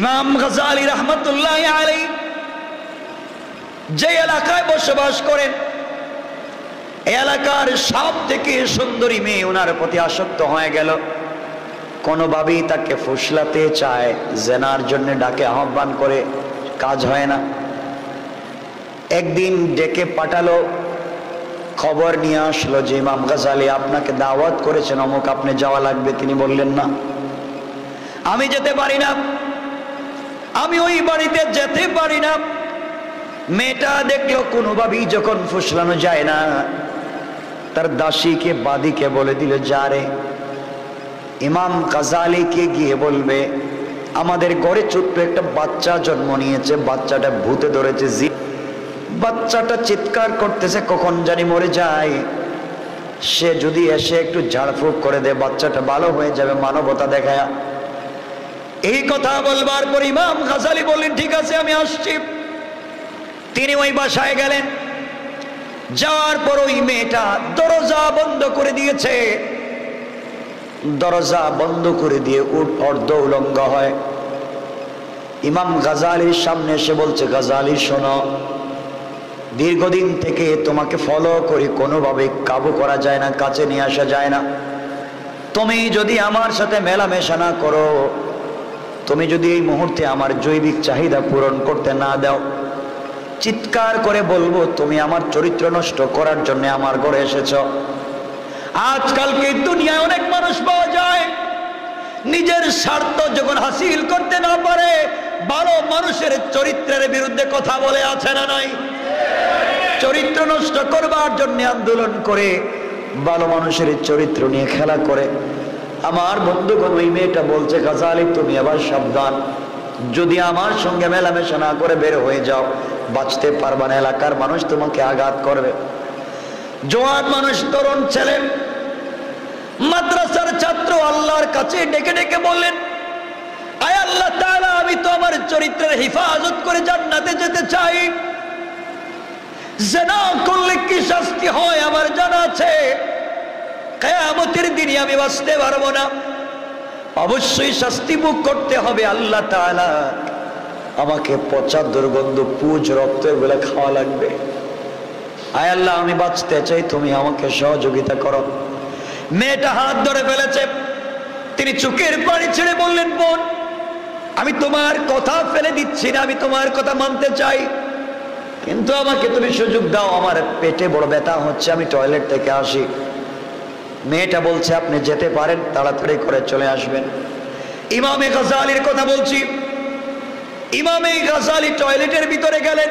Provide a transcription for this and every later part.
ইমাম গাজ্জালী রাহমাতুল্লাহি আলাইহি যে এলাকায় বসবাস করেন, এলাকার সব থেকে সুন্দরী মেয়ে ওনার প্রতি আসক্ত হয়ে গেল। কোনোভাবেই তাকে ফুসলাতে চায়, জেনার জন্য ডাকে, আহ্বান করে, কাজ হয় না। একদিন ডেকে পাঠালো, খবর নিয়ে আসলো যে ইমাম গাজ্জালী আপনাকে দাওয়াত করেছেন অমুক, আপনি যাওয়া লাগবে। তিনি বললেন না, আমি যেতে পারি না, আমি ওই বাড়িতে যেতে পারি না। মেয়েটা দেখলো কোনোভাবেই যখন ফুসলানো যায় না, তার দাসীকে বাদীকে বলে দিল, যা রে ইমাম গাজ্জালীকে গিয়ে বলবে আমাদের ঘরে ছোট্ট একটা বাচ্চা জন্ম নিয়েছে, বাচ্চাটা ভূতে ধরেছে, বাচ্চাটা চিৎকার করতেছে, কখন জানি মরে যায়। সে যদি এসে একটু ঝাড়ফুঁক করে দেয় বাচ্চাটা ভালো হয়ে যাবে, মানবতা দেখায়। এই কথা বলবার পর ইমাম গাজ্জালী বললেন, ঠিক আছে আমি আসছি। তিনি ওই বাসায় গেলেন। যাওয়ার পর ওই মেয়েটা দরজা বন্ধ করে দিয়েছে। দরজা বন্ধ করে দিয়ে অর্ধ উলঙ্গ হয় ইমাম গাজ্জালীর সামনে এসে বলছে, গাজ্জালী শোনো, দীর্ঘদিন থেকে তোমাকে ফলো করি, কোনোভাবে কাবু করা যায় না, কাছে নিয়ে আসা যায় না। তুমি যদি আমার সাথে মেলামেশা না করো, তুমি যদি এই মুহূর্তে আমার জৈবিক চাহিদা পূরণ করতে না দাও, চিৎকার করে বলবো তুমি আমার চরিত্র নষ্ট করার জন্য আমার ঘরে এসেছ। আজকালকে দুনিয়ায় অনেক মানুষ পাওয়া যায়, নিজের স্বার্থ যখন হাসিল করতে না পারে ভালো মানুষের চরিত্রের বিরুদ্ধে কথা বলে, আছে না নাই? চরিত্র নষ্ট করবার জন্য আন্দোলন করে, ভালো মানুষের চরিত্র নিয়ে খেলা করে। আমার বন্ধুগণ, ওই মেয়েটা বলছে, গাজ্জালী তুমি আবার সাবধান, যদি আমার সঙ্গে মেলামেশা না করে বের হয়ে যাও বাঁচতে পারবা না, এলাকার মানুষ তোমাকে আঘাত করবে। জওয়ান মানুষ, তরুণ ছেলে, মাদ্রাসার ছাত্র আল্লাহর কাছে ডেকে ডেকে বললেন, আয় আল্লাহ তাআলা, আমি তো আমার চরিত্রের হেফাজত করে জান্নাতে যেতে চাই। জিনা করলে কি শাস্তি হয় আমার জানা আছে, কিয়ামতের দিনে আমি বাঁচতে পারবো না, অবশ্যই শাস্তি ভোগ করতে হবে। আল্লাহ তাআলা আমাকে পচা দুর্গন্ধ পুজ রক্তের বেলা খাওয়া লাগবে। আয় আল্লাহ, আমি বাঁচতে চাই, তুমি আমাকে সহযোগিতা করো। মেয়েটা হাত ধরে ফেলেছে। তিনি চোখের পানি ছেড়ে বললেন, বোন, আমি তোমার কথা ফেলে দিচ্ছি না, আমি তোমার কথা মানতে চাই, কিন্তু আমাকে তুমি সুযোগ দাও, আমার পেটে বড় ব্যথা হচ্ছে, আমি টয়লেট থেকে আসি। মেয়েটা বলছে, আপনি যেতে পারেন, তাড়াতাড়ি করে চলে আসবেন। ইমামে গাজ্জালীর কথা বলছি। ইমামে গাজ্জালী টয়লেটের ভিতরে গেলেন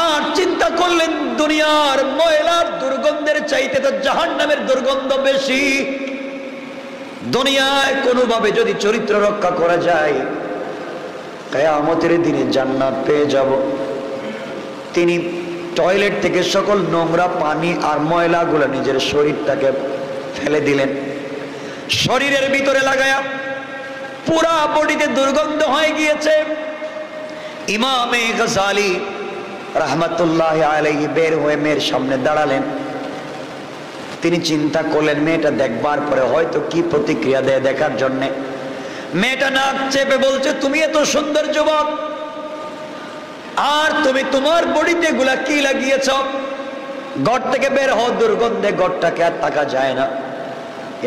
আর চিন্তা করলেন, দুনিয়ার ময়লার দুর্গন্ধের চাইতে তো জাহান্নামের দুর্গন্ধ বেশি। দুনিয়ায় কোনোভাবে যদি চরিত্র রক্ষা করা যায়, কিয়ামতের দিনে জান্নাত পেয়ে যাব। তিনি টয়লেট থেকে সকল নোংরা পানি আর ময়লাগুলো নিজের শরীরটাকে ফেলে দিলেন। শরীরের ভিতরে লাগায়া পুরা বডিতে দুর্গন্ধ হয়ে গিয়েছে। ইমামে গাজ্জালী রাহমাতুল্লাহি আলাইহি বের হয়ে মেয়ের সামনে দাঁড়ালেন। তিনি চিন্তা করলেন, মেয়েটা দেখবার পরে হয়তো কি প্রতিক্রিয়া দেয় দেখার জন্যে। মেয়েটা নাক চেপে বলছে, তুমি এত সুন্দর যুবক, আর তুমি তোমার বডিতে গুলা কি লাগিয়েছ? ঘর থেকে বের হও, দুর্গন্ধে ঘরটাকে আর তাকা যায় না।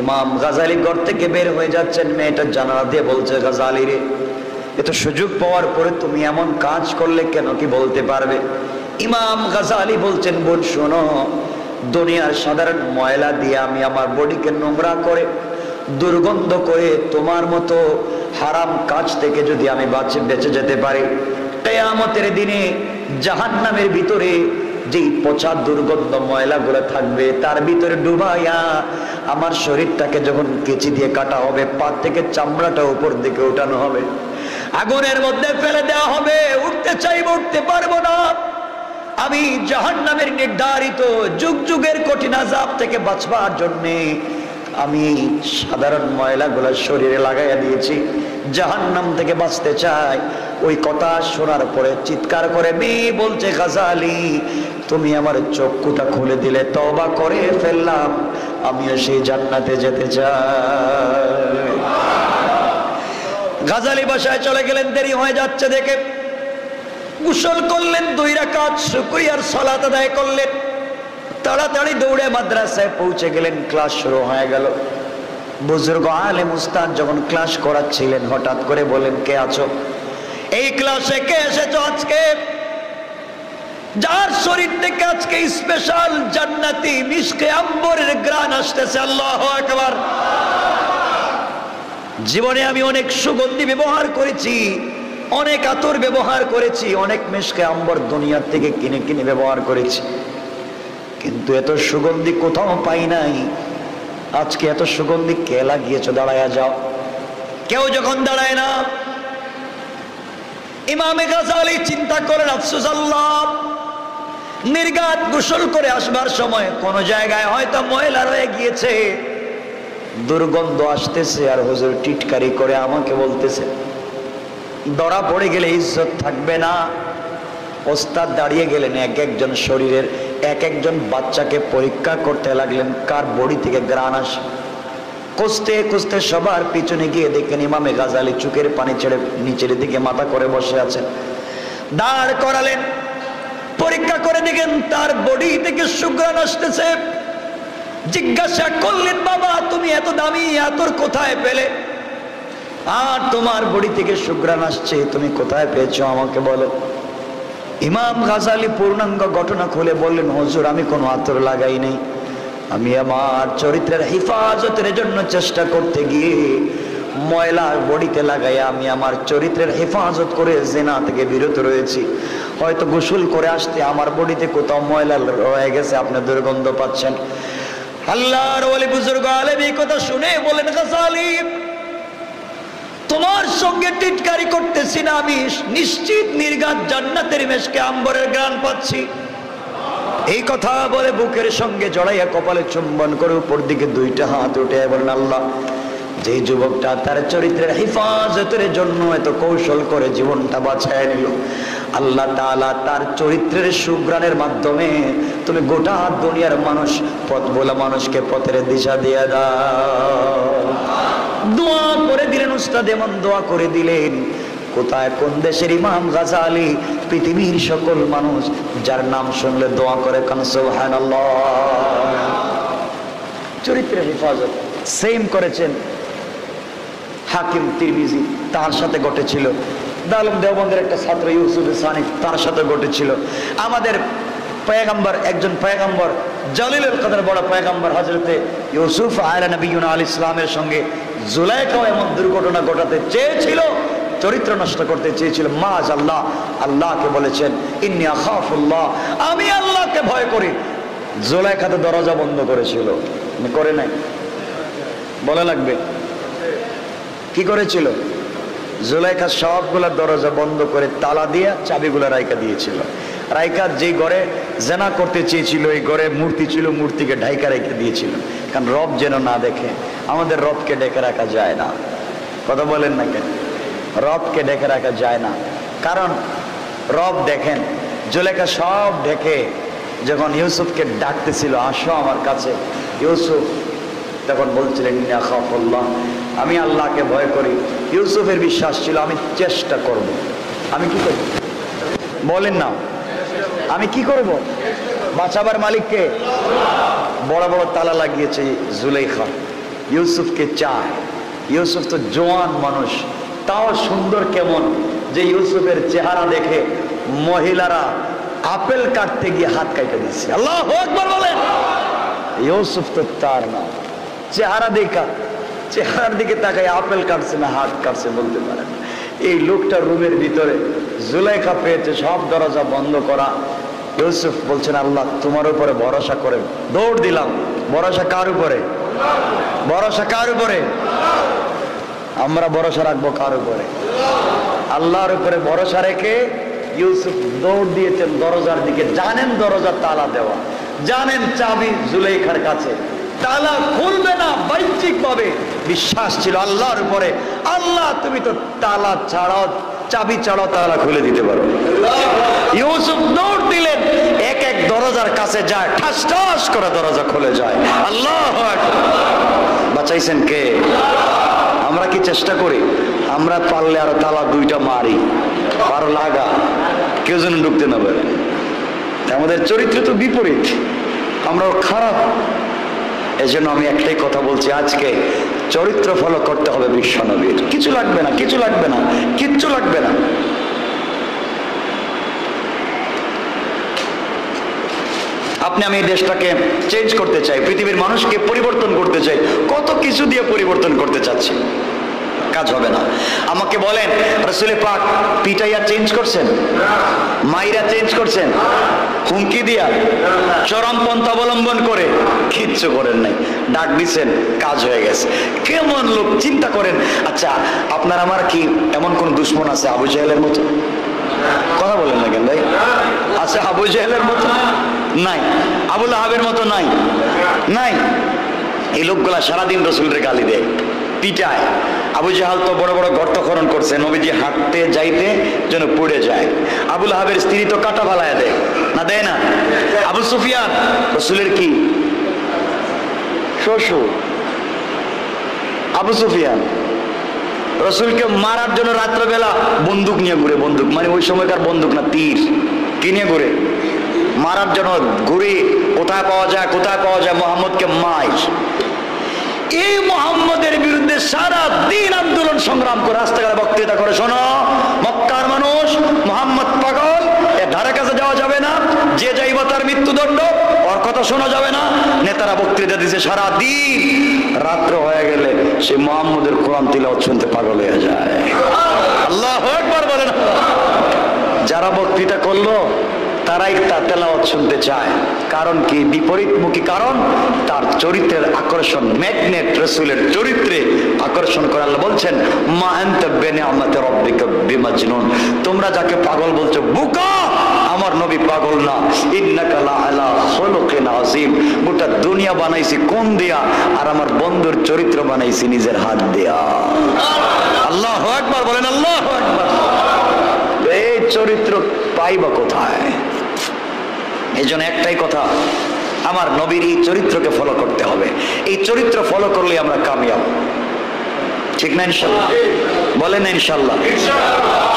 ইমাম গাজ্জালী ঘর থেকে বের হয়ে যাচ্ছেন, মেয়েটা জানালা দিয়ে বলছে, গাজ্জালী রে, এত সুযোগ পাওয়ার পরে তুমি এমন কাজ করলে কেন, কি বলতে পারবে? ইমাম গাজ্জালী বলছেন, বোন শোনো, দুনিয়ার সাধারণ ময়লা দিয়ে আমি আমার বডিকে নোংরা করে দুর্গন্ধ করে তোমার মতো হারাম কাজ থেকে যদি আমি বেঁচে যেতে পারি, কিয়ামতের দিনে জাহান্নামের ভিতরে যেই পচা দুর্গন্ধ ময়লাগুলো থাকবে তার ভিতরে ডুবাইয়া আমার শরীরটাকে যখন কেচি দিয়ে কাটা হবে, পা থেকে চামড়াটা উপর দিকে উঠানো হবে, আগুনের মধ্যে ফেলে দেওয়া হবে, উঠতে চাইবো উঠতে পারবো না। আমি জাহান্নামের নির্ধারিত যুগ যুগের কঠিন আযাব থেকে বাঁচবার জন্যে আমি সাধারণ ময়লাগুলো শরীরে লাগাইয়া দিয়েছি, জাহান্নাম থেকে বাঁচতে চাই। ওই কথা শোনার পরে চিৎকার করে মেয়ে বলছে, গাজ্জালী তুমি আমার চক্ষুটা খুলে দিলে, তওবা করে ফেললাম, আমিও সেই জান্নাতে যেতে চাই। গাজালি বাসায় চলে গেলেন, দেরি হয়ে যাচ্ছে দেখে গোসল করলেন, 2 রাকাত শুকরিয়ার সালাত আদায় করলেন, তাড়াতাড়ি দৌড়ে মাদ্রাসায় পৌঁছে গেলেন। ক্লাস শুরু হয়ে গেল। বুজুর্গ আলেম উস্তাদ যখন ক্লাস করাচ্ছিলেন, হঠাৎ করে বলেন, কে আছো এই ক্লাসে? কে এসেছো আজকে? যার শরীর থেকে আজকে স্পেশাল জান্নাতি মিশকে আম্বরের গ্রান আসতেছে। আল্লাহু আকবার। জীবনে আমি অনেক সুগন্ধি ব্যবহার করেছি, অনেক আতর ব্যবহার করেছি, অনেক মিশকে আম্বর দুনিয়ার থেকে কিনে কিনে ব্যবহার করেছি, কিন্তু এত সুগন্ধি কোথাও পাই নাই। আজকে এত সুগন্ধি কে লাগিয়েছো? দাঁড়ায়া যাও। কেউ যখন দাঁড়ায় না, ইমামে গাজালি চিন্তা করেন, আফসোস আল্লাহ, নির্ঘাত গোসল করে আসবার সময় কোন জায়গায় হয়তো ময়লা রয়ে গিয়েছে, দুর্গন্ধ আসতেছে, আর হুজুর টিটকারি করে আমাকে বলতেছে, ধরা পড়ে গেলে ইজ্জত থাকবে না। ওস্তাদ দাঁড়িয়ে গেলেন, এক একজন শরীরের এক একজন বাচ্চাকে পরীক্ষা করতে লাগলেন কার বডি থেকে গ্রান আসে। কষ্টে কষ্টে সবার পিছনে গিয়ে দেখেন ইমামে গাজালি চোখের পানি ছেড়ে নিচের দিকে মাথা করে বসে আছেন। দাঁড় করালেন, পরীক্ষা করে দেখেন তার বডি থেকে সুঘ্রাণ আসতেছে। জিজ্ঞাসা করলেন, বাবা তুমি এত দামি আতর কোথায় পেলে? আর তোমার বডি থেকে সুঘ্রাণ আসছে, তুমি কোথায় পেয়েছো আমাকে বলো। ইমাম গাজালি পূর্ণাঙ্গ ঘটনা খুলে বললেন, হুজুর আমি কোনো আতর লাগাই নাই, আমি আমার চরিত্রের হেফাজতের জন্য চেষ্টা করতে গিয়ে ময়লা বডিতে লাগাইয়া আমি আমার চরিত্রের হেফাজত করে জিনা থেকে বিরত রয়েছি। হয়তো গোসল করে আসতে আমার বডিতে কোথাও ময়লা রয়ে গেছে, আপনি দুর্গন্ধ পাচ্ছেন। আল্লাহর ওলি বুজুর্গ আলেম এই কথা শুনে বলেন, গাজালি তোমার সঙ্গে টিটকারি করতেছি না, আমি নিশ্চিত নির্ঘাত জান্নাতের মেশকে আম্বরের গ্রাণ পাচ্ছি। এই কথা বলে বুকের সঙ্গে জড়াইয়া কপালে চুম্বন করে উপর দিকে 2টা হাত উঠে বলেন, আল্লাহ যে যুবকটা তার চরিত্রের হেফাজতের জন্য এত কৌশল করে জীবনটা বাঁচায় নিল, আল্লাহ তাআলা তার চরিত্রের সুঘ্রাণের মাধ্যমে তুমি গোটা দুনিয়ার মানুষ, পথ বলা মানুষকে পথের দিশা দিয়ে দাও। দোয়া করে দিলেন উস্তাদ, এমন দোয়া করে দিলেন, কোথায় কোন দেশের ইমাম গাজালি পৃথিবীর সকল মানুষ যার নাম শুনলে দোয়া করে কান সুবহানাল্লাহ। চরিত্রের হেফাজত সেম করেছেন হাকিম তিরমিজি, তার সাথে ঘটেছিল। দারুল দেওবন্দের একটা ছাত্র ইউসুফ সানি, তার সাথে ঘটেছিল। আমাদের পয়গম্বর, একজন পয়গম্বর জলিলুল কদর বড় পয়গম্বর হযরতে ইউসুফ আলাইহিস নবিয়ুনা আলাইহিস সালামের সঙ্গে জুলাইখাও এমন দুর্ঘটনা ঘটাতে চেয়েছিল, চরিত্র নষ্ট করতে চেয়েছিল। মাআল্লাহ, আল্লাহকে বলেছেন ইন্নী আখাফুল্লাহ, আমি আল্লাহকে ভয় করি। জুলাইখা তো দরজা বন্ধ করেছিল, করে নাই? বলা লাগবে কি করেছিল? জুলাইখা সবগুলা দরজা বন্ধ করে তালা দিয়ে চাবিগুলা রাইকা দিয়েছিল। রাইকা যে ঘরে জেনা করতে চেয়েছিল, এই ঘরে মূর্তি ছিল, মূর্তিকে ঢাইকা রেখে দিয়েছিল, কারণ রব যেন না দেখে। আমাদের রবকে ডেকে রাখা যায় না, কথা বলেন না কেন? রবকে ডেকে রাখা যায় না, কারণ রব দেখেন। জুলাইখা সব ঢেকে যখন ইউসুফকে ডাকতেছিল, আসো আমার কাছে, ইউসুফ তখন বলছিলেন ইন্নী আখাফুল্লাহ, আমি আল্লাহকে ভয় করি। ইউসুফের বিশ্বাস ছিল আমি চেষ্টা করব। আমি কি করব বলেন না? আমি কি করব? বাঁচাবার মালিককে। বড় বড় তালা লাগিয়েছে জুলাইখা, ইউসুফকে চায়। ইউসুফ তো জওয়ান মানুষ, তাও সুন্দর কেমন যে ইউসুফের চেহারা দেখে মহিলারা আপেল কাটতে গিয়ে হাত কাটে দিচ্ছে। আল্লাহু আকবার বলেন। ইউসুফ তো তার না, চেহারা দেখা, চেহারার দিকে তাকাই আপেল কাটছে না হাত কাটছে বলতে পারে না। এই লোকটা রুমের ভিতরে, জুলাইখা পেয়েছে সব দরজা বন্ধ করা। ইউসুফ বলছেন আল্লাহ তোমার উপরে ভরসা করে দৌড় দিলাম। ভরসা কার উপরে? ভরসা কার উপরে? আমরা ভরসা রাখবো কার উপরে? আল্লাহর উপরে ভরসা রেখে ইউসুফ দৌড় দিয়েছেন দরজার দিকে। জানেন দরজা তালা দেওয়া, জানেন চাবি জুলাইখার কাছে, তালা খুলবে না বাহ্যিক ভাবে। বিশ্বাস ছিল আল্লাহর উপরে, আল্লাহ তুমি তো তালা ছাড়াও, চাবি ছাড়াও তালা খুলে দিতে পারো। ইউসুফ দৌড় দিলেন, এক এক দরজার কাছে যায়, ঠাস ঠাস করে দরজা খুলে যায়। আল্লাহু আকবার। বাঁচাইছেন কে? আমরা কি চেষ্টা করি? আমরা পারলে আরো তালা 2টা মারি, আরো লাগা, কেউ যেন ঢুকতে না পারে। আমাদের চরিত্র তো বিপরীত, আমরাও খারাপ। এজন্য আমি একটাই কথা বলছি, আজকে চরিত্র ফলো করতে হবে বিশ্বনবীর। কিছু লাগবে না, কিছু লাগবে না, কিচ্ছু লাগবে না। আপনি আমি এই দেশটাকে চেঞ্জ করতে চাই, পৃথিবীর মানুষকে পরিবর্তন করতে চাই, কত কিছু দিয়ে পরিবর্তন করতে চাচ্ছি, কাজ হবে না। আমাকে বলেন, রাসূল পাক পিটাইয়া চেঞ্জ করছেন? মাইরা চেঞ্জ করছেন? হুমকি দিয়া, চরম পন্থা অবলম্বন করে? কিচ্ছু করেন নাই। ডাক দিচ্ছেন, কাজ হয়ে গেছে। কেমন লোক চিন্তা করেন। আচ্ছা, আপনার আমার কি এমন কোন দুশ্মন আছে আবু জাহেলের মতো? কথা বলেন না কেন ভাই? আছে আবু জাহেলের মতো? নাই। আবু লাহাবের মতো? নাই, নাই। এই লোকগুলা সারাদিন রাসূলের গালি দেয়, পিটায়। আবু জাহাল তো বড় বড় গর্ত খনন করছে, নবীজি হাঁটতে যাইতে যেন পড়ে যায়। আবু লাহাবের স্ত্রী তো কাটা ফালায় দেয়, না দেয় না? আবু সুফিয়ান রাসূলের কি শ্বশুর। আবু সুফিয়ান রাসূলকে মারার জন্য রাত্রবেলা বন্দুক নিয়ে ঘুরে, বন্দুক মানে ওই সময়কার বন্দুক না, তীর, কি নিয়ে ঘুরে? মারার জন্য ঘুরে। কোথায় পাওয়া যায়, কোথায় পাওয়া যায়? মোহাম্মদকে মার। এই মোহাম্মদের বিরুদ্ধে সারা দিন আন্দোলন সংগ্রাম করে, রাস্তাঘাটে বক্তৃতা করে, শোনো মক্কার মানুষ, মোহাম্মদ পাগল, এর ধারে কাছে যাওয়া যাবে না, যে যাইবা তার মৃত্যুদণ্ড, ওর কথা শোনা যাবে না। নেতারা বক্তৃতা দিছে সারা দিন। রাত্র হয়ে গেলে সে মোহাম্মদের কোরআন তিলাওয়াত শুনতে পাগল হয়ে যায়। আল্লাহু আকবার বলেন। যারা বক্তৃতা করলো তারাই তার তেলাওয়াত শুনতে চায়। কারণ কি? বিপরীতমুখী কারণ। তার চরিত্রের আকর্ষণ, ম্যাগনেট রাসূলের চরিত্রে আকর্ষণ করে। আল্লাহ বলছেন, মা আনতা বিনিআমাতি রাব্বিকা বিমাজনুন, তোমরা যাকে পাগল বলছো বোকা, আমার নবী পাগল না। ইন্নাকা লা আলা খুলুকিন আযীম, গোটা দুনিয়া বানাইছি কোন দিয়া, আর আমার বন্ধুর চরিত্র বানাইছি নিজের হাত দিয়া। আল্লাহু আকবার বলেন, আল্লাহু আকবার। এই চরিত্র পাইবা কোথায়? এই জন্য একটাই কথা, আমার নবীর এই চরিত্রকে ফলো করতে হবে। এই চরিত্র ফলো করলে আমরা কামিয়াব, ঠিক না? ইনশাল্লাহ বলেন, ইনশাল্লাহ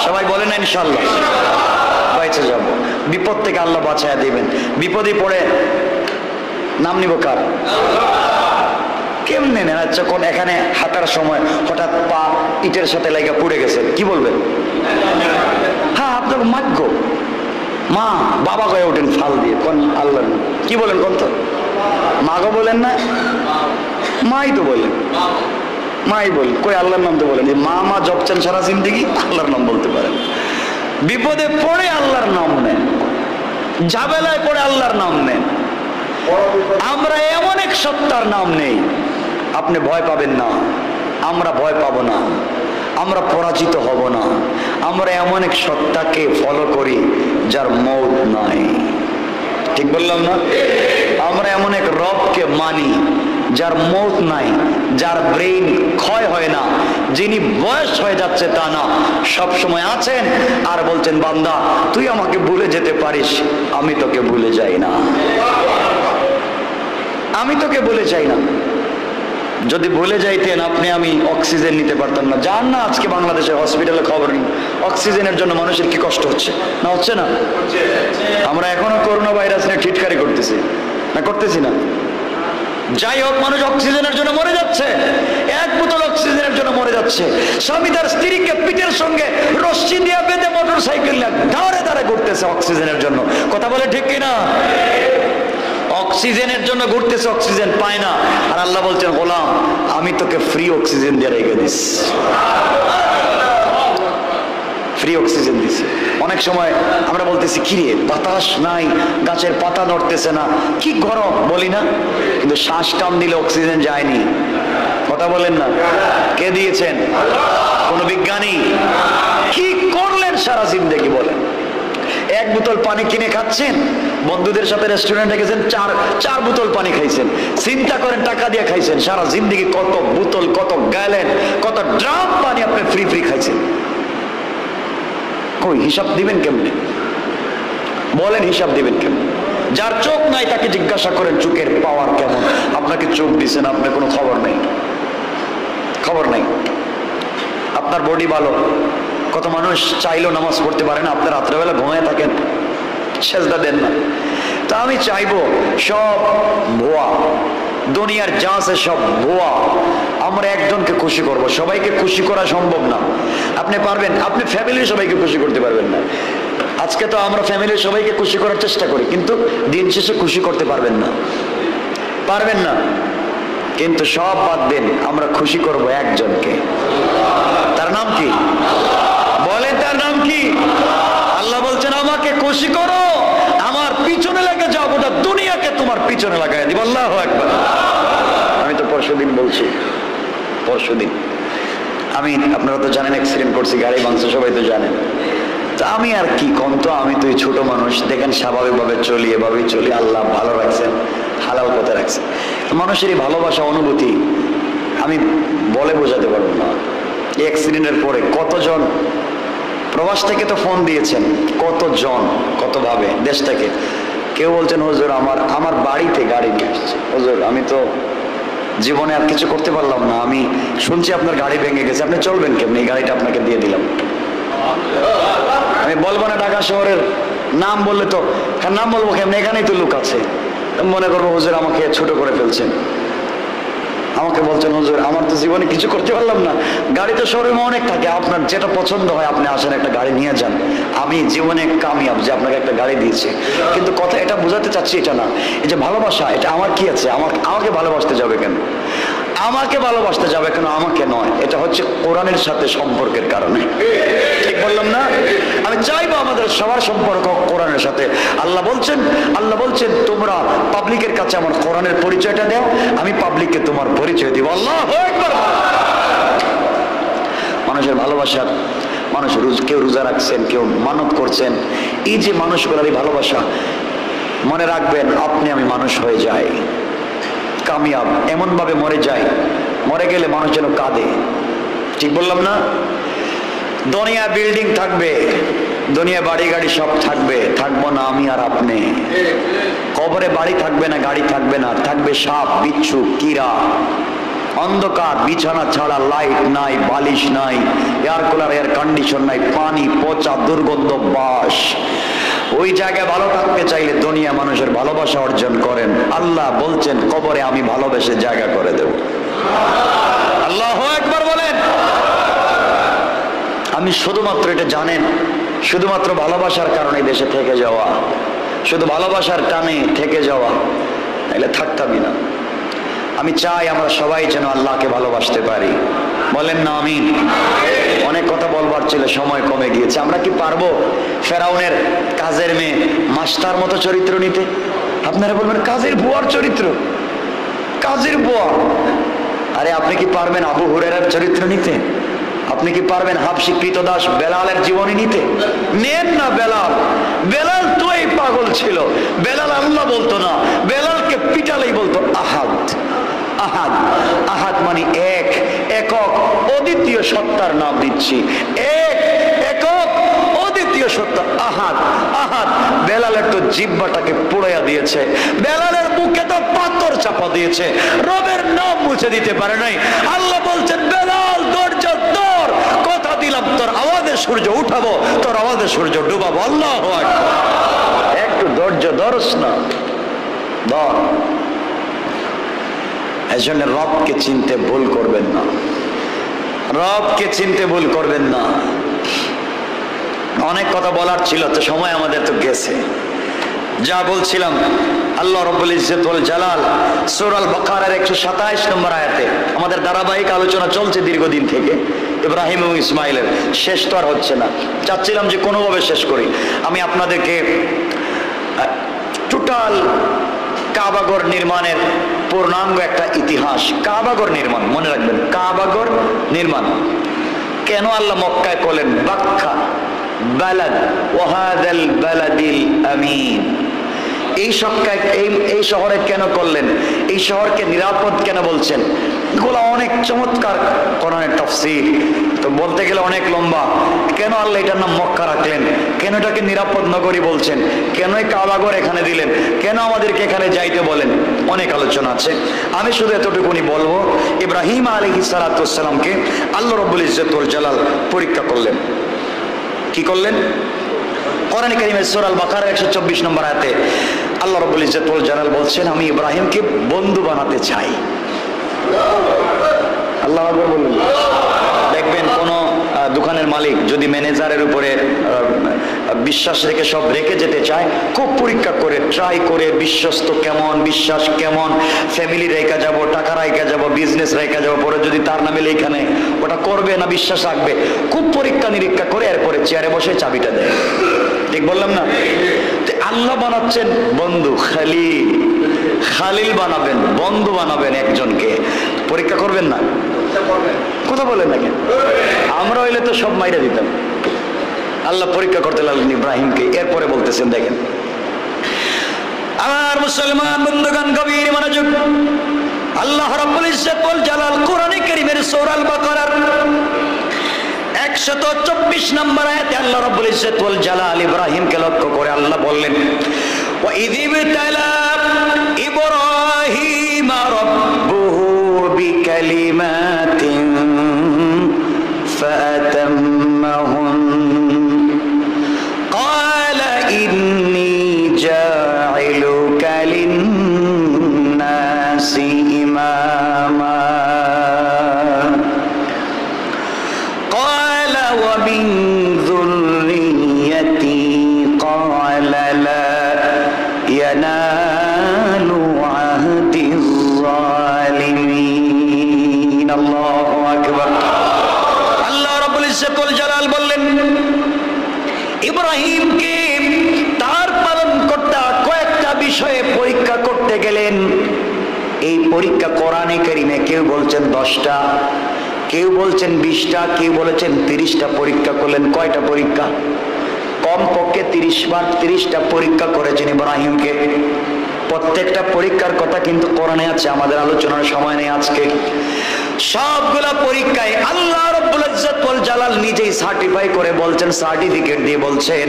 সবাই বলেন ইনশাল্লাহ। বাইচে যাব, বিপদ থেকে আল্লাহ বাঁচায়া দিবেন। বিপদে পড়ে নাম নিব কার? কেমনে নেন? আচ্ছা, কোন এখানে হাঁটার সময় হঠাৎ পা ইটের সাথে লাগা পড়ে গেছে, কি বলবেন? হ্যাঁ, আপনার মাগ্য মা বাবা কয়ে ওঠেন ফাল দিয়ে, কোন আল্লাহ কি বলেন? কোন তো মাগো বলেন না, মাই তো বলেন, মাই বলেন, কই আল্লাহর নাম তো বলেন। মা মা জপছেন সারা জিন্দেগি, আল্লাহর নাম বলতে পারেন। বিপদে পড়ে আল্লাহর নাম নেন, ঝামেলায় পড়ে আল্লাহর নাম নেন। আমরা এমন এক সত্তার নাম নেই, আপনি ভয় পাবেন না, আমরা ভয় পাবো না, আমরা পরাজিত হব না। আমরা এমন এক সত্তাকে ফলো করি যার মৌত নাই, ঠিক বললাম না? আমরা এমন এক রবকে মানি যার মৌত নাই, যার ব্রেইন ক্ষয় হয় না, যিনি বয়স হয়ে যাচ্ছে তা না, সব সময় আছেন আর বলছেন, বান্দা তুই আমাকে ভুলে যেতে পারিস, আমি তোকে ভুলে যাই না, আমি তোকে ভুলে যাই না। যদি ভুলে যাইতেন আপনি আমি অক্সিজেন নিতে পারতাম না। জান না আজকে বাংলাদেশের হসপিটালে খবর নেই, অক্সিজেনের জন্য মানুষের কি কষ্ট হচ্ছে না? হচ্ছে না? আমরা এখনো করোনা ভাইরাস নিয়ে ঠিটকারি করতেছি না? করতেছি না? যাই হোক, মানুষ অক্সিজেনের জন্য মরে যাচ্ছে, 1 বোতল অক্সিজেনের জন্য মরে যাচ্ছে। স্বামী তার স্ত্রীকে পিঠের সঙ্গে রশ্মি দিয়ে বেঁধে মোটর সাইকেল ধারে ধারে ঘুরতেছে অক্সিজেনের জন্য। কথা বলে ঠিক কিনা? অক্সিজেনের জন্য ঘুরতেছে, অক্সিজেন পায় না। আর আল্লাহ বলছেন, গোলাম আমি তোকে ফ্রি অক্সিজেন দিয়ে রেখে দিস, ফ্রি অক্সিজেন দিছি। অনেক সময় আমরা বলতেছি, কিরে বাতাস নাই, গাছের পাতা নড়তেছে না, কি গরম, বলি না? কিন্তু শ্বাস টান দিলে অক্সিজেন যায়নি। কথা বলেন না? কে দিয়েছেন? কোন বিজ্ঞানী? কি করলেন সারা জিন্দেগি বলেন? 1 বোতল পানি কিনে খাচ্ছেন, বন্ধুদের সাথে রেস্টুরেন্টে গেছেন, 4 বোতল পানি খাইছেন। চিন্তা করেন, টাকা দিয়ে খাইছেন, সারা জিন্দেগি কত বোতল, কত গ্যালেন, কত ড্রাম পানি আপনি ফ্রি ফ্রি খাইছেন। কই হিসাব দিবেন কেমনে? বলেন হিসাব দিবেন কেমনে? যার চোখ নাই তাকে জিজ্ঞাসা করেন চোখের পাওয়ার কেমন। আপনাকে চোখ দিছেন, আপনার কোনো খবর নাই, খবর নাই। আপনার বডি ভালো, কত মানুষ চাইলেও নামাজ পড়তে পারে না, আপনার রাত্রেবেলা ঘুমিয়ে থাকেন, সেজদা দেন না। তা আমি চাইবো সব ভুয়া, দুনিয়ার যা আছে সব ভুয়া। আমরা একজনকে খুশি করব, সবাইকে খুশি করা সম্ভব না। আপনি পারবেন, আপনি ফ্যামিলির সবাইকে খুশি করতে পারবেন না। আজকে তো আমরা ফ্যামিলির সবাইকে খুশি করার চেষ্টা করি, কিন্তু দিন শেষে খুশি করতে পারবেন না, পারবেন না। কিন্তু সব বাদ দেন, আমরা খুশি করব একজনকে। তার নাম কি? বলেন, তার নাম কি? আল্লাহ বলছেন আমাকে খুশি করো, আমার পিছনে লেগে যাও, গোটা দুনিয়াকে তোমার পিছনে লাগাই দিব। আল্লাহু আকবার। আমি তো পরশুদিন বলছি, পরশুদিন আমি, আপনারা তো জানেন, অ্যাক্সিডেন্ট করছি, গাড়ি ভাঙছে, সবাই তো জানেন। তা আমি আর কি কম, তো আমি তো ছোট মানুষ, দেখেন স্বাভাবিকভাবে চলি, এভাবেই চলি। আল্লাহ ভালো রাখছেন, হালাল পথে রাখছেন। মানুষের এই ভালোবাসা, অনুভূতি আমি বলে বোঝাতে পারবো না। এই অ্যাক্সিডেন্টের পরে কতজন প্রবাস থেকে তো ফোন দিয়েছেন, কতজন কতভাবে দেশটাকে। কেউ বলছেন হুজুর আমার বাড়িতে গাড়ি নিয়ে আসছে, হুজুর আমি তো জীবনে আর কিছু করতে পারলাম না, আমি শুনছি আপনার গাড়ি ভেঙে গেছে, আপনি চলবেন কেমনি, এই গাড়িটা আপনাকে দিয়ে দিলাম। আমি বলবো না ঢাকা শহরের নাম, বললে তো নাম বলবো কেমনি, এখানেই তো লোক আছে, মনে করবো হুজুর আমাকে ছোট করে ফেলছেন। আমাকে বলছেন হুজুর আমার তো জীবনে কিছু করতে পারলাম না, গাড়ি তো শোরুমে অনেক থাকে, আপনার যেটা পছন্দ হয় আপনি আসেন, একটা গাড়ি নিয়ে যান। আমি জীবনে কামিয়াব যে আপনাকে একটা গাড়ি দিয়েছি। কিন্তু কথা এটা বোঝাতে চাচ্ছি এটা না, এই যে ভালোবাসা, এটা আমার কি আছে, আমাকে ভালোবাসতে যাবে কেন, আমাকে ভালোবাসতে যাবে কেন, আমাকে নয়। এটা হচ্ছে কোরআনের সাথে সম্পর্কের কারণে, ঠিক বললাম না? আমি চাইবো আমাদের সবার সম্পর্ক কোরআনের সাথে। আল্লাহ বলছেন তোমরা পাবলিকের কাছে আমার কোরআনের পরিচয়টা দাও, আমি পাবলিককে তোমার পরিচয় দিব। আল্লাহু আকবার। মানুষের ভালোবাসা, মানুষ কেউ রোজা রাখছেন, কেউ মানত করছেন, এই যে মানুষগুলোর এই ভালোবাসা, মনে রাখবেন আপনি আমি মানুষ হয়ে যাই, কামিয়াব এমন ভাবে মরে যায়, মরে গেলে মানুষ যেন কাঁদে, ঠিক বললাম না? দুনিয়া বিল্ডিং থাকবে, দুনিয়া বাড়ি গাড়ি সব থাকবে, থাকবো না আমি আর আপনি। কবরে বাড়ি থাকবে না, গাড়ি থাকবে না, থাকবে সাপ, বিচ্ছু, কীরা, অন্ধকার, বিছানা ছাড়া, লাইট নাই, বালিশ নাই, এয়ার কুলার, এয়ার কন্ডিশন নাই, পানি, পচা, দুর্গন্ধ, বাস। ওই জায়গায় ভালো থাকতে চাইলে দুনিয়া মানুষের ভালোবাসা অর্জন করেন। আল্লাহ বলছেন কবরে আমি ভালোবেসে জায়গা করে দেব। আল্লাহু আকবার বলেন। আমি শুধুমাত্র এটা জানেন, শুধুমাত্র ভালোবাসার কারণে দেশে থেকে যাওয়া, শুধু ভালোবাসার টানে থেকে যাওয়া, তাহলে থাকতামই না। আমি চাই আমরা সবাই যেন আল্লাহকে ভালোবাসতে পারি। বলেন না আমিন। অনেক কথা বলবার ছিল, সময় কমে গিয়েছে। আমরা কি পারবো ফেরাউনের কাজের মেয়ে মাস্টার মতো চরিত্র নিতে? আপনারা বলবেন কাজের বুয়ার চরিত্র, কাজের বুয়া। আরে আপনি কি পারবেন আবু হুরায়রার চরিত্র নিতে? আপনি কি পারবেন হাবশী কৃতদাস বেলালের জীবনী নিতে? নেন না। বেলাল তো এই পাগল ছিল। বেলাল আল্লাহ বলতো না, বেলালকে পিটালেই বলতো আহাদ। আহাদ, আহাদ মানে এক, একক, অদ্বিতীয় সত্তার নাম দিচ্ছি। এক, একক, অদ্বিতীয় সত্তা, আহাদ। আহাদ বেলালের তো জিহ্বাটাকে পুড়াইয়া দিয়েছে, বেলালের মুখে তো পাথর চাপা দিয়েছে, রবের নাম মুছে দিতে পারে নাই। আল্লাহ বলছেন বেলাল ধৈর্য ধর, কথা দিলাম তোর আওয়াজে সূর্য উঠাবো, তোর আওয়াজে সূর্য ডুবাবো। আল্লাহু আকবার। একটু ধৈর্য ধরস না, ধর। এজন্য রবকে চিনতে ভুল করবেন না, রবকে চিনতে ভুল করবেন না। অনেক কথা বলার ছিল, তো সময় আমাদের তো গেছে। যা বলছিলাম, আল্লাহ রাব্বুল ইজ্জত ওয়াল জালাল সূরা আল বাকারার 127 নম্বর আয়াতে আমাদের ধারাবাহিক আলোচনা চলছে দীর্ঘদিন থেকে, ইব্রাহিম এবং ইসমাইলের। শেষ তো আর হচ্ছে না, চাচ্ছিলাম যে কোনোভাবে শেষ করি। আমি আপনাদেরকে টোটাল কাবাগর নির্মাণের পূর্ণাঙ্গ একটা ইতিহাস, কাবাগর নির্মাণ মনে রাখবেন, কাবাগর নির্মাণ কেন আল্লাহ মক্কায় করলেন, বাক্কা বালাদ ওয়াহাদাল বালাদিল আমিন। এই শহরে কেন করলেন, এই শহরকে নিরাপদ কেন বলছেন? এগুলো অনেক চমৎকার কোরআনের তাফসীর, তো বলতে গেলে অনেক লম্বা। কেন আল্লাহ এটার নাম মক্কা রাখলেন, কেন এটাকে নিরাপদ নগরী বলছেন, কেন এই কাবাঘর এখানে দিলেন, কেন আমাদেরকে এখানে যাইতে বলেন, অনেক আলোচনা আছে। আমি শুধু এতটুকুনি বলবো, ইব্রাহিম আলাইহিস সালাতু ওয়াস সালামকে আল্লাহ রাব্বুল ইজ্জত ওয়াল জালাল পরীক্ষা করলেন। কি করলেন? কোরআন কারীমের সূরা আল বাকারার 124 নম্বর আয়াতে আল্লাহ রাব্বুল ইজ্জত ওয়াল জালাল বলছেন, আমি ইব্রাহিমকে বন্ধু বানাতে চাই। আল্লাহ আকবার বললেন। দেখবেন কোন দোকানের মালিক যদি ম্যানেজারের উপরে বিশ্বাস রেখে সব রেখে যেতে চায়, খুব পরীক্ষা করে ট্রাই করে, বিশ্বস্ত কেমন, বিশ্বাস কেমন, ফ্যামিলি রেখা যাব, টাকা রেখা যাব, বিজনেস রেখা যাব, পরে যদি তার নামে লেখা নেই ওটা করবে না বিশ্বাস রাখবে, খুব পরীক্ষা নিরীক্ষা করে এরপরে চেয়ারে বসে চাবিটা দেয়। ঠিক বললাম না? আল্লাহ বানাচ্ছেন বন্ধু, খালিল বানাবেন, বন্ধু বানাবেন একজনকে, পরীক্ষা করবেন না? কথা বলেন না কেন? আমরা হইলে তো সব মাইরা দিতাম। আল্লাহ পরীক্ষা করতে লাগলেন ইব্রাহিমকে। এরপরে বলতেছেন, দেখেন আমার মুসলমান বন্ধুগণ, গভীর মনোযোগ। আল্লাহ রাব্বুল ইজ্জত ওয়াল জালাল কোরআনে কারীমের সূরা আল বাকারার 124 নম্বর আয়াতে আল্লাহ রাব্বুল ইজ্জত ওয়াল জালাল ইব্রাহিমকে লক্ষ্য করে আল্লাহ বললেন, ওয়া ইযিবতালা ইব্রাহিমা রাব্বুহু বিকালিমাতিন ফাআতাম্মাহুন ক্বালা ইন্নী জাইলুকা লিন্নাসি ইমামা ومن ذريتي قال لا ينال عهد الظالمين الله أكبر আল্লাহ রাব্বুল ইজ্জত ওয়াল জালাল বললেন ইব্রাহিমকে তার পালনকর্তা কয়েকটা বিষয়ে পরীক্ষা করতে গেলেন। এই পরীক্ষা কোরআনে কারীমে কেউ বলছেন 10টা, কেউ বলছেন 20টা, কেউ বলেছেন 30টা পরীক্ষা করলেন। কয়টা পরীক্ষা? কমপক্ষে 30 বার 30টা পরীক্ষা করেছেন ইব্রাহিমকে। প্রত্যেকটা পরীক্ষার কথা কিন্তু কোরআনে আছে, আমাদের আলোচনার সময় নেই আজকে। সবগুলা পরীক্ষায় আল্লাহ রাব্বুল ইজ্জত ওয়াল জালাল নিজেই সার্টিফাই করে বলছেন, সার্টিফিকেট দিয়ে বলছেন,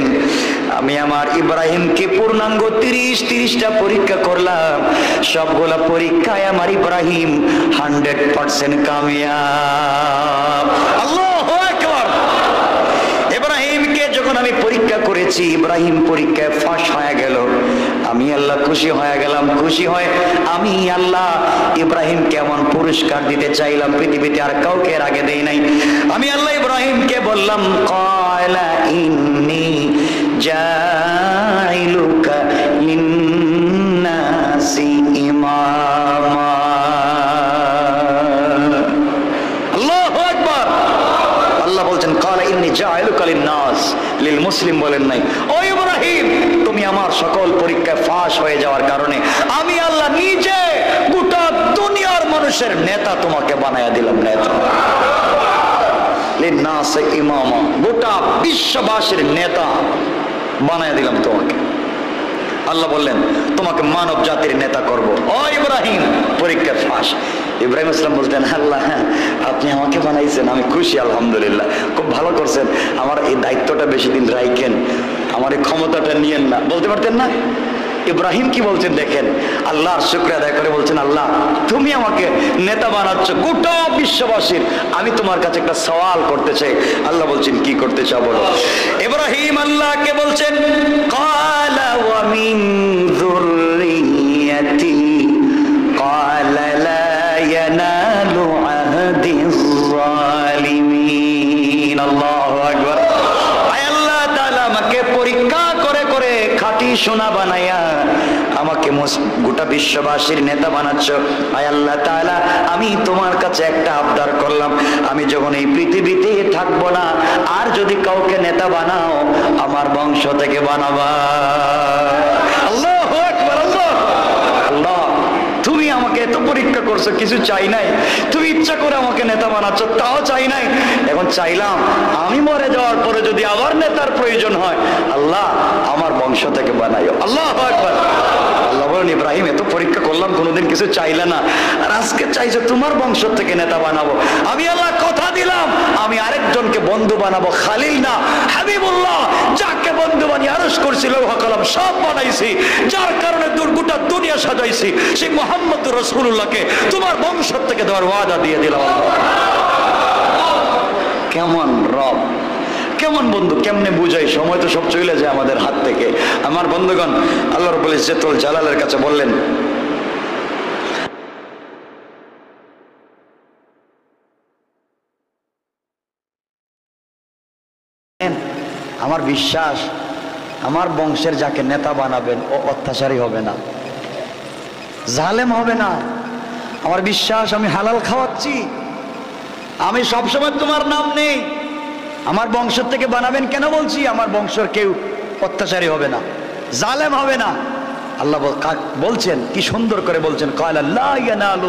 আমি আমার ইব্রাহিমকে পূর্ণাঙ্গ 30টা পরীক্ষা করলাম, সবগুলা পরীক্ষায় আমার ইব্রাহিম 100% কামিয়াব। আল্লাহু আকবার। ইব্রাহিমকে যখন আমি পরীক্ষা করেছি, ইব্রাহিম পরীক্ষায় ফাঁস হয়ে গেল, আমি আল্লাহ খুশি হয়ে গেলাম। খুশি হয় আমি আল্লাহ ইব্রাহিমকে এমন পুরস্কার দিতে চাইলাম পৃথিবীতে আর কাউকে এর আগে দেই নাই। আমি আল্লাহ ইব্রাহিমকে বললাম, ক্বালা ইন্নী জাইলুকা লিন্নাসি ইমামা। আল্লাহু আকবার। আল্লাহ বলছেন, ক্বালা ইন্নী জাইলুকা লিন্নাস, লিল মুসলিম বলেন নাই। ও ইব্রাহিম, তুমি আমার সকল পরীক্ষায় ফাঁস হয়ে যাওয়ার কারণে আমি আল্লাহ নিজে গোটা দুনিয়ার মানুষের নেতা তোমাকে বানায়া দিলাম। নেতা, লিন্নাস ইমামা, গোটা বিশ্ববাসীর নেতা বানায়া দিলাম তোমাকে। আল্লাহ বললেন, তোমাকে মানব জাতির নেতা করব। ও ইব্রাহিম, পরীক্ষা ফাঁস। ইব্রাহিম ইসলাম বলতেন, আল্লাহ আপনি আমাকে বানাইছেন, আমি খুশি, আলহামদুলিল্লাহ, খুব ভালো করছেন, আমার এই দায়িত্বটা বেশি দিন রাখেন, আমার এই ক্ষমতাটা নিয়েন না, বলতে পারতেন না? ইব্রাহিম কি বলছেন দেখেন, আল্লাহর শুকরিয়া আদায় করে বলছেন, আল্লাহ তুমি আমাকে নেতা বানাচ্ছ গোটা বিশ্ববাসীর, আমি তোমার কাছে একটা সওয়াল করতে চাই। আল্লাহ বলছেন, কি করতে চাও বলো। ইব্রাহিম আল্লাহকে বলছেন, ক্বালা ওয়া মিন যুররিয়াতি ক্বালা লা ইয়ানালু আহদিজ জালিমিন। আল্লাহু আকবার। আয় আল্লাহ তাআলা আমাকে পরীক্ষা করে করে খাঁটি সোনা বানায়া আমাকে গোটা বিশ্ববাসীর নেতা বানাচ্ছ। আয় আল্লাহ তাআলা, আমি তোমার কাছে একটা আবদার করলাম, আমি যখন এই পৃথিবীতে থাকবো না, আর যদি কাউকে নেতা বানাও আমার বংশ থেকে বানাবা। আল্লাহু আকবার। আল্লাহ, আল্লাহ তুমি আমাকে এত পরীক্ষা করছো, কিছু চাই নাই, তুমি ইচ্ছা করে আমাকে নেতা বানাচ্ছ, তাও চাই নাই। এখন চাইলাম আমি মরে যাওয়ার পরে যদি আবার নেতার প্রয়োজন হয়, আল্লাহ আমার বংশ থেকে বানাইও। আল্লাহু আকবার। আল্লাহ বলেন, ইব্রাহিম এত পরীক্ষা করলাম কোনোদিন কিছু চাইলে না, আর আজকে চাইছে তোমার বংশ থেকে নেতা বানাবো। আমি আল্লাহ কথা দিলাম আমি আরেকজনকে বন্ধু বানাবো, খালিল না হাবিবুল্লাহ। যাকে বন্ধু বানিয়ে আরশ করছি লৌহ কলম সব বানাইছি, যার কারণে গোটা দুনিয়া সাজাইছি, সেই মুহাম্মদ রাসূলুল্লাহকে তোমার বংশ থেকে দেওয়ার ওয়াদা দিয়ে দিলাম। কেমন রব, কেমন বন্ধু, কেমনে বুঝাই? সময় তো সব চলে যায় আমাদের হাত থেকে। আমার বন্ধুগণ, আল্লাহ রাব্বুল ইজ্জতুল জালালের কাছে বললেন, আমার বিশ্বাস আমার বংশের যাকে নেতা বানাবেন ও অত্যাচারী হবে না, জালেম হবে না। আমার বিশ্বাস আমি হালাল খাওয়াচ্ছি, আমি সবসময় তোমার নাম নেই। আমার বংশ থেকে বানাবেন কেন বলছি? আমার বংশের কেউ অত্যাচারী হবে না, জালেম হবে না। আল্লাহ বলছেন, কি সুন্দর করে বলছেন, ক্বালা লা ইয়ানালু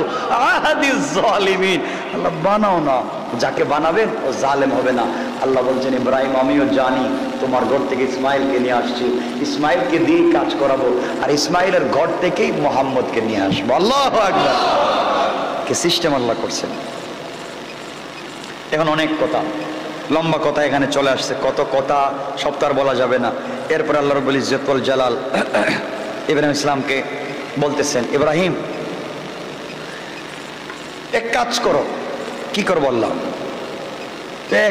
আহাদিজ জালিমিন। আল্লাহ বানাও না, যাকে বানাবেন ও জালেম হবে না। আল্লাহ বলছেন, ইব্রাহিম আমিও জানি তোমার ঘর থেকে ইসমাইলকে নিয়ে আসছি, ইসমাইলকে দিয়ে কাজ করাবো, আর ইসমাইলের ঘর থেকেই মুহাম্মদকে নিয়ে আসবো। আল্লাহু আকবার, কি সিস্টেম আল্লাহ করছেন। এখন অনেক কথা, লম্বা কথা এখানে চলে আসছে, কত কথা সব তো আর বলা যাবে না। এরপর আল্লাহ রাব্বুল ইজ্জতুল জালাল ইব্রাহিম ইসলামকে বলতেছেন, ইব্রাহিম এক কাজ করো। কি করবো? আল্লাহ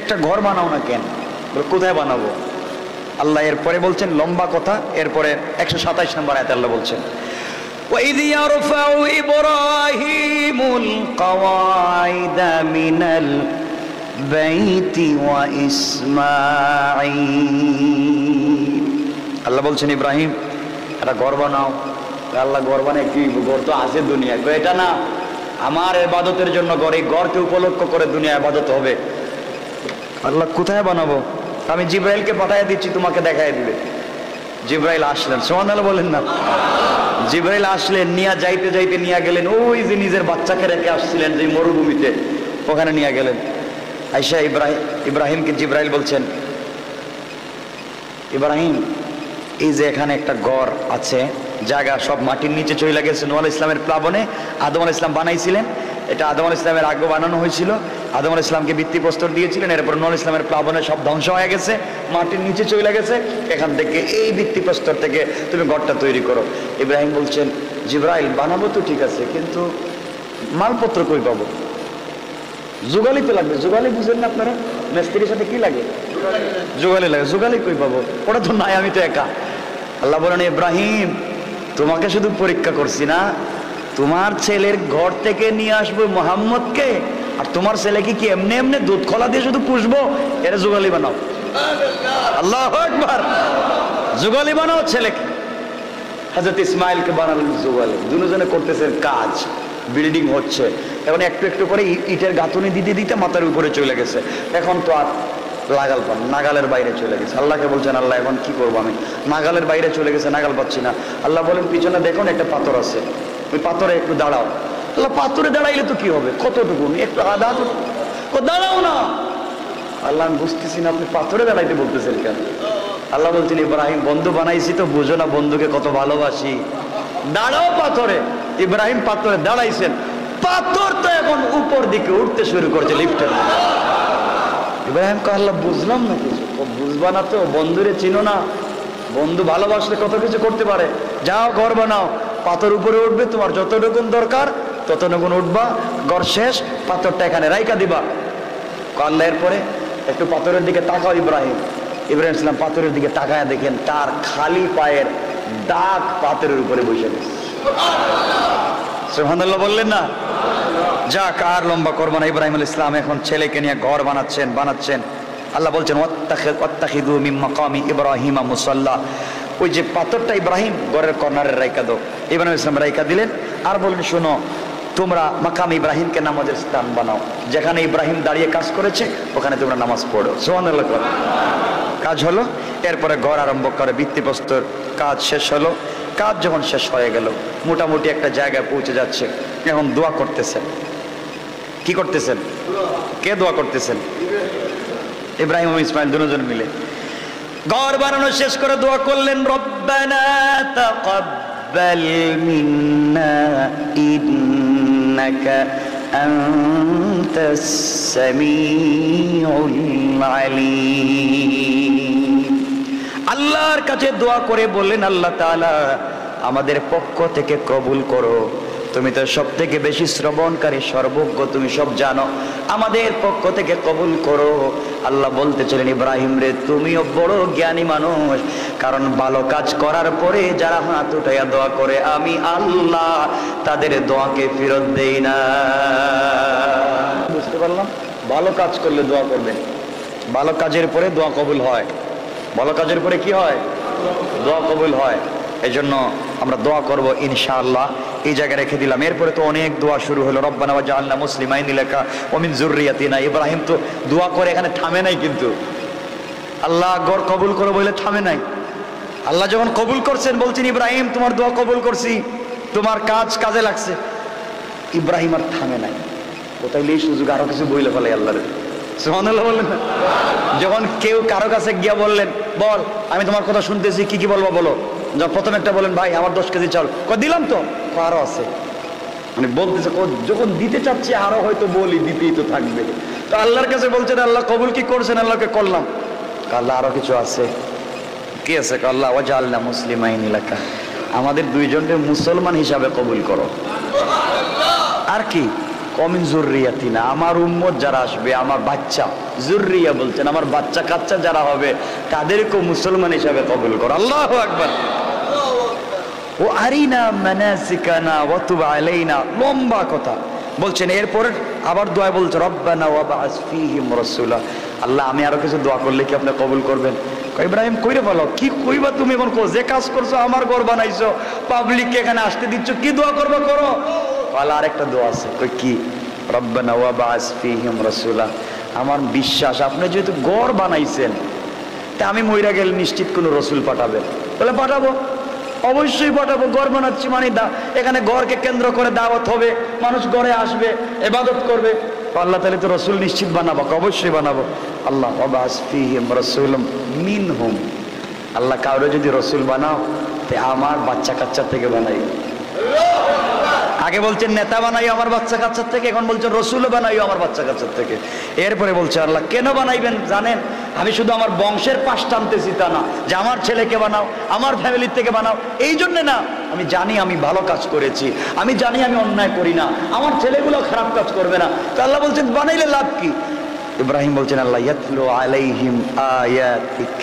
একটা ঘর বানাও না। কেন? কোথায় বানাবো? আল্লাহ এরপরে বলছেন লম্বা কথা, এরপরে 127 নম্বর আয়াতে আল্লাহ বলছেন, وَإِذْ يَرْفَعُ إِبْرَاهِيمُ الْقَوَاعِدَ مِنَ الْبَيْتِ وَإِسْمَاعِيلَ। আল্লাহ বলছেন, ইব্রাহিম একটা ঘর বানাও। আল্লাহ ঘর বানায় কি? ঘর তো আছে দুনিয়ায়। এটা না, আমার ইবাদতের জন্য ঘর, এই ঘরকে উপলক্ষ করে দুনিয়া ইবাদত হবে। আল্লাহ কোথায় বানাবো? আমি জিব্রাইলকে পাঠিয়ে দিচ্ছি, তোমাকে দেখাই দিবে। জিব্রাইল আসলেন, সুবহানাল্লাহ বলেন না। জিব্রাইল আসলেন, নিয়ে যাইতে যাইতে নিয়ে গেলেন ওই যে নিজের বাচ্চাকে রেখে আসছিলেন যে মরুভূমিতে, ওখানে নিয়ে গেলেন। আয়েশা ইব্রাহিমকে জিব্রাইল বলছেন, ইব্রাহিম এই যে এখানে একটা ঘর আছে, জায়গা সব মাটির নিচে চলে গেছে। নূহ আলাইহিস সালামের প্লাবনে আদম আলাইহিস সালাম বানাইছিলেন, এটা আদম আলাইহিস সালামের আগে বানানো হয়েছিল। আদম আলাইহিস সালামকে ভিত্তিপ্রস্তর দিয়েছিলেন, এরপর নূহ আলাইহিস সালামের প্লাবনে সব ধ্বংস হয়ে গেছে, মাটির নিচে চলে গেছে। এখান থেকে এই ভিত্তিপ্রস্তর থেকে তুমি ঘরটা তৈরি করো। ইব্রাহিম বলছেন, জিব্রাইল বানাবো তো ঠিক আছে, কিন্তু মালপত্র কই পাবো? জুগালি তো লাগবে। জুগালি বুঝেন না আপনারা? মিস্ত্রির সাথে কি লাগে? জুগালি লাগে। জুগালি কই পাবো? ওটা তো নাই, আমি তো একা। আল্লাহ বলেন, ইব্রাহিম তোমাকে শুধু পরীক্ষা করছি না, তোমার ছেলের ঘর থেকে নিয়ে আসবো মুহাম্মদকে, আর তোমার ছেলেকে কি এমনি এমনি দুধ খোলা দিয়ে শুধু পুষবো? এর জুগালি বানাও। আল্লাহু আকবার, জুগালি বানাও ছেলেকে। হযরত ইসমাইলকে বানালেন জুগালি। দুজনে করতেছেন কাজ, বিল্ডিং হচ্ছে। এখন একটু একটু করে ইটের গাঁথুনি দিতে দিতে মাথার উপরে চলে গেছে। এখন তো আর নাগালের বাইরে চলে গেছে। আল্লাহকে বলছেন, আল্লাহ এখন কি করবো? আমি নাগালের বাইরে চলে গেছে, নাগাল পাচ্ছি না। আল্লাহ বলেন, পিছনে দেখুন একটা পাথর আছে, ওই পাথরে একটু দাঁড়াও। আল্লাহ পাথরে দাঁড়াইলে তো কি হবে? কতটুকু? একটু আধা দাঁড়াও না। আল্লাহ আমি বুঝতেছি না আপনি পাথরে দাঁড়াইতে বলতেছেন কেন? আল্লাহ বলছেন, ইব্রাহিম বন্ধু বানাইছি তো, বুঝো না বন্ধুকে কত ভালোবাসি। দাঁড়াও পাথরে। ইব্রাহিম পাথরে দাঁড়াইছেন, পাথর তো এখন উপর দিকে উঠতে শুরু করছে লিফটের। ইব্রাহিম কে আল্লাহ বুঝলাম না কিছু। বুঝবা না তো, বন্ধুরে চিনো না? বন্ধু ভালোবাসলে কত কিছু করতে পারে। যাও ঘর বানাও, পাথর উপরে উঠবে, তোমার যতটুকুন দরকার ততটুকুন উঠবা, ঘর শেষ, পাথরটা এখানে রাইকা দিবা। আল্লাহ এরপরে একটু পাথরের দিকে তাকাও। ইব্রাহিম ইসলাম পাথরের দিকে তাকায় দেখেন তার খালি পায়ের দাগ পাথরের উপরে বসে গেছে। সুবহানাল্লাহ বললেন না? যাক, আর লম্বা করবো না। ইব্রাহিম আলাইহিস সালাম এখন ছেলেকে নিয়ে ঘর বানাচ্ছেন। আল্লাহ বলছেন, ওয়াত্তাখিযু মিন মাকামি ইব্রাহিমা মুসাল্লা। ওই যে পাথরটা ইব্রাহিম ঘরের কর্নারে রাইকা দাও। ইব্রাহিম আলাইহিস সালাম রাইকা দিলেন, আর বললেন, শোনো তোমরা মাকাম ইব্রাহিমকে নামাজের স্থান বানাও। যেখানে ইব্রাহিম দাঁড়িয়ে কাজ করেছে ওখানে তোমরা নামাজ পড়ো। সুবহানাল্লাহ। কাজ হলো, এরপরে ঘর আরম্ভ করে, ভিত্তিপ্রস্তর কাজ শেষ হলো। কাজ যখন শেষ হয়ে গেল, মোটামুটি একটা জায়গায় পৌঁছে যাচ্ছে, এখন দোয়া করতেছেন। কি করতেছেন? কে দোয়া করতেছেন? ইব্রাহিম ও ইসমাইল দুজন মিলে ঘর বানানো শেষ করে দোয়া করলেন, রব্বানা তাকাব্বাল তাকাব্বাল মিন্না ইন্নাকা আনতাস সামিউল আলিম। আল্লাহর কাছে দোয়া করে বললেন, আল্লাহ তাআলা আমাদের পক্ষ থেকে কবুল করো, তুমি তো সব থেকে বেশি শ্রবণকারী, সর্বজ্ঞ, তুমি সব জানো, আমাদের পক্ষ থেকে কবুল করো। আল্লাহ বলতেছিলেন, ইব্রাহিম রে, তুমিও বড় জ্ঞানী মানুষ, কারণ ভালো কাজ করার পরে যারা হাত উঠাইয়া দোয়া করে, আমি আল্লাহ তাদের দোয়াকে ফেরত দেই না। বুঝতে পারলাম? ভালো কাজ করলে দোয়া করবেন, ভালো কাজের পরে দোয়া কবুল হয়, ভালো কাজের পরে কি হয়? দোয়া কবুল হয়। এই জন্য আমরা দোয়া করব ইনশাআল্লাহ। এই জায়গায় রেখে দিলাম। এরপরে তো অনেক দোয়া শুরু হলো, রব্বানা ওয়াজআলনা মুসলিমাইন লাকা ওয়া মিন যুররিয়াতিনা। ইব্রাহিম তো দোয়া করে এখানে থামে নাই, কিন্তু আল্লাহ গড় কবুল করো বলে থামে নাই। আল্লাহ যখন কবুল করছেন বলছেন, ইব্রাহিম তোমার দোয়া কবুল করছি, তোমার কাজ কাজে লাগছে। ইব্রাহিম আর থামে নাই, কোথায় এই সুযোগ আরো কিছু বইলে ফেলে আল্লাহরে। সুবহানাল্লাহ বললেন। যখন কেউ কারো কাছে গিয়া বললেন, বল আমি তোমার কথা শুনতেছি, কি কি বলবো বলো। যখন প্রথম একটা বলেন, ভাই আমার 10 কেজি চাল, দিলাম তো, আরো আছে, মানে বলতেছে, যখন দিতে চাচ্ছি আরো হয়তো বলি, দিতেই তো থাকবে। তো আল্লাহর কাছে বলছেন, আল্লাহ কবুল কি করছেন? আল্লাহকে করলাম। আল্লাহ আরো কিছু আছে। কি আছে? আল্লাহ ওয়াজআলনা মুসলিমাইন লাকা, আমাদের দুইজনকে মুসলমান হিসাবে কবুল করো। আর কি? কমিন যুররিয়াতিনা, আমার উম্মত যারা আসবে, আমার বাচ্চা, যুররিয়া বলছেন আমার বাচ্চা কাচ্চা যারা হবে, তাদেরকেও মুসলমান হিসাবে কবুল করো। আল্লাহু আকবার। ও আরিনা মানাসিকানা ওয়া তুব আলাইনা, লম্বা কথা বলছেন। এরপর আবার দোয়া বলছে, রব্বানা ওয়াবআস ফীহিম রাসূলা, আল্লাহ আমি আরো কিছু দোয়া করলে কি আপনি কবুল করবেন? ইব্রাহিম কইরে বলো, কি কইবা তুমি? এখন যে কাজ করছো, আমার ঘর বানাইছো, পাবলিককে এখানে আসতে দিচ্ছ, কি দোয়া করবো করো। আল্লাহ আরেকটা দোয়া আছে, কই কি? রব্বানা ওয়াবআস ফীহিম রাসূলা, আমার বিশ্বাস আপনি যেহেতু ঘর বানাইছেন, তা আমি মইরা গেলে নিশ্চিত কোনো রসুল পাঠাবেন। বলে পাঠাবো, অবশ্যই পাঠাবো। ঘর বানাচ্ছি মানে এখানে ঘরকে কেন্দ্র করে দাওয়াত হবে, মানুষ ঘরে আসবে, ইবাদত করবে। আল্লাহ তাআলা তো রসুল নিশ্চিত বানাবো, অবশ্যই বানাবো। আল্লাহ ওয়াবআস ফীহিম রাসূলাম মিনহুম, আল্লাহ কাউরে যদি রসুল বানাও, তে আমার বাচ্চা কাচ্চা থেকে বানাই। আগে বলছেন নেতা বানাই আমার বাচ্চা কাচ্চার থেকে, এখন বলছেন রসুল বানাই আমার বাচ্চা কাচ্চার থেকে। এরপরে বলছে, আল্লাহ কেন বানাইবেন জানেন? আমি শুধু আমার বংশের পাশ টানতেছি তা না, যে আমার ছেলেকে বানাও, আমার ফ্যামিলির থেকে বানাও, এই জন্য না। আমি জানি আমি ভালো কাজ করেছি, আমি জানি আমি অন্যায় করি না, আমার ছেলেগুলো খারাপ কাজ করবে না। তো আল্লাহ বলছেন বানাইলে লাভ কি? ইব্রাহিম বলছেন, আল্লাহ ইয়াতলু আলাইহিম আয়াতিক,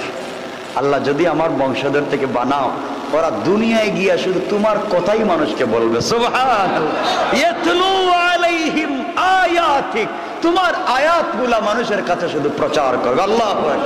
আল্লাহ যদি আমার বংশধর থেকে বানাও, ওরা দুনিয়ায় গিয়া শুধু তোমার কথাই মানুষকে বলবে। সুবহানাল্লাহ, ইয়াতলু আলাইহিম আয়াতিক, তোমার আয়াতগুলা মানুষের কাছে শুধু প্রচার করবে। আল্লাহু আকবার,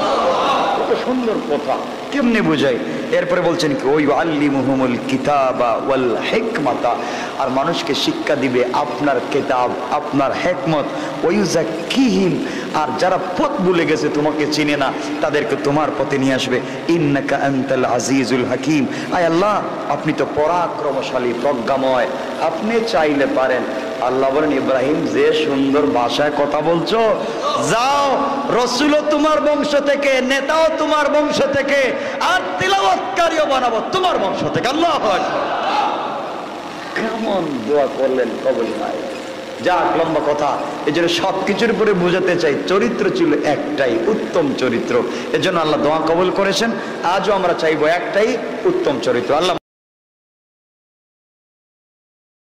কত সুন্দর কথা, কেমনে বুঝাই? এরপরে বলছেন কি, ওই আল্লিমুহুমুল কিতাবা ওয়াল হিকমাতা, আর মানুষকে শিক্ষা দিবে আপনার কিতাব, আপনার হিকমত, ওয়ুযাক্কিহিম, আর যারা পথ ভুলে গেছে, তোমাকে চিনে না, তাদেরকে তোমার পথে নিয়ে আসবে। ইন্নাকা আনতাল আজিজুল হাকিম, আয় আল্লাহ আপনি তো পরাক্রমশালী, প্রজ্ঞাময়, আপনি চাইলে পারেন। আল্লাহ বলেন, ইব্রাহিম যে সুন্দর ভাষায় কথা বলছো, যাও রসুলও তোমার বংশ থেকে, নেতাও তোমার বংশ থেকে, আর তিলাওয়াতকারীও বানাবো তোমার বংশ থেকে। আল্লাহু আকবার। কেমন দোয়া করলেন, কবুল হয়। যাক, লম্বা কথা, এই জন্য সবকিছুর উপরে বোঝাতে চাই, চরিত্র ছিল একটাই, উত্তম চরিত্র। এজন্য আল্লাহ দোয়া কবুল করেছেন। আজও আমরা চাইবো একটাই উত্তম চরিত্র। আল্লাহ